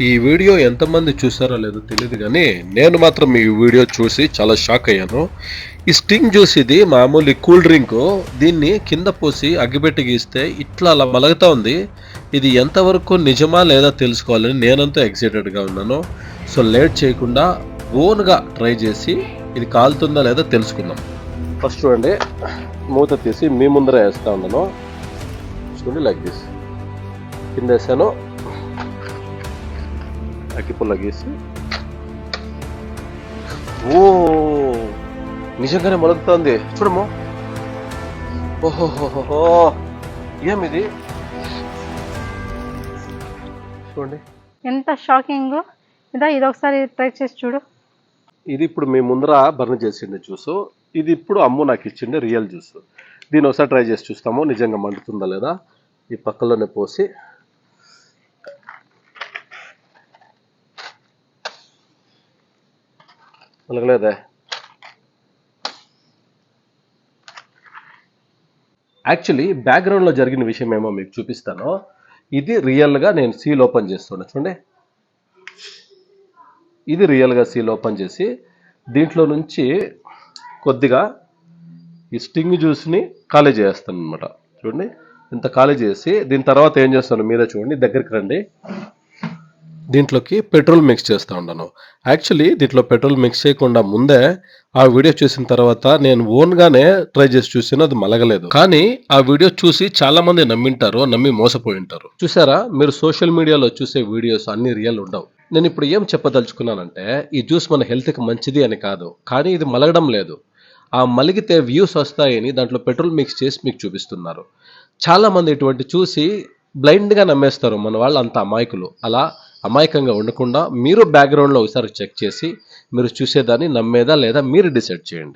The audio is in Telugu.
ఈ వీడియో ఎంతమంది చూసారో లేదో తెలియదు కానీ నేను మాత్రం ఈ వీడియో చూసి చాలా షాక్ అయ్యాను. ఈ స్టింగ్ జ్యూస్ ఇది మామూలు కూల్ డ్రింక్. దీన్ని కింద పోసి అగ్గిపెట్టి గీస్తే ఇట్లా అలా మలగుతా ఉంది. ఇది ఎంతవరకు నిజమా లేదా తెలుసుకోవాలని నేనంతా ఎక్సైటెడ్గా ఉన్నాను. సో లేట్ చేయకుండా ఓన్గా ట్రై చేసి ఇది కాలుతుందా లేదా తెలుసుకుందాం. ఫస్ట్ చూడండి, మూత తీసి మీ ముందర వేస్తా ఉన్నాను. చూడండి, లైక్ దిస్. కింద వేసాను, అగ్గిపుల్ల గీసి. ఓ నిజంగానే మొలుగుతోంది చూడము. ఓహోహోహో, ఏమిది చూడండి, ఎంత షాకింగ్. ఇది ఒకసారి ట్రై చేసి చూడు. ఇది ఇప్పుడు మీ ముందర బర్న్ చేసిండే జ్యూస్. ఇది ఇప్పుడు అమ్ము నాకు ఇచ్చిండే రియల్ జ్యూస్. దీన్ని ఒకసారి ట్రై చేసి చూస్తాము నిజంగా మండుతుందా లేదా. ఈ పక్కలోనే పోసి మలగలేదే. యాక్చువల్లీ బ్యాక్గ్రౌండ్లో జరిగిన విషయం ఏమో మీకు చూపిస్తాను. ఇది రియల్గా నేను సీల్ ఓపెన్ చేస్తున్నా చూడండి. ఇది రియల్గా సీల్ ఓపెన్ చేసి దీంట్లో నుంచి కొద్దిగా ఈ స్టింగ్ జ్యూస్ని ఖాళీ చేస్తాను అనమాట. చూడండి, ఇంత ఖాళీ చేసి దీని తర్వాత ఏం చేస్తాను మీరే చూడండి, దగ్గరికి రండి. దీంట్లోకి పెట్రోల్ మిక్స్ చేస్తూ ఉన్నాను. యాక్చువల్లీ దీంట్లో పెట్రోల్ మిక్స్ చేయకుండా ముందే ఆ వీడియో చూసిన తర్వాత నేను ఓన్గానే ట్రై చేసి చూసాను, అది మలగలేదు. కానీ ఆ వీడియో చూసి చాలా మంది నమ్మింటారు, నమ్మి మోసపోయి ఉంటారు. చూసారా, మీరు సోషల్ మీడియాలో చూసే వీడియోస్ అన్ని రియల్ ఉండవు. నేను ఇప్పుడు ఏం చెప్పదలుచుకున్నానంటే, ఈ జ్యూస్ మన హెల్త్కి మంచిది అని కాదు, కానీ ఇది మలగడం లేదు. ఆ మలిగితే వ్యూస్ వస్తాయని దాంట్లో పెట్రోల్ మిక్స్ చేసి మీకు చూపిస్తున్నారు. చాలా మంది ఇటువంటి చూసి బ్లైండ్గా నమ్మేస్తారు. మన వాళ్ళు అంత అమాయకులు. అలా అమాయకంగా ఉండకుండా మీరు బ్యాక్గ్రౌండ్లో ఒకసారి చెక్ చేసి మీరు చూసేదాన్ని నమ్మేదా లేదా మీరు డిసైడ్ చేయండి.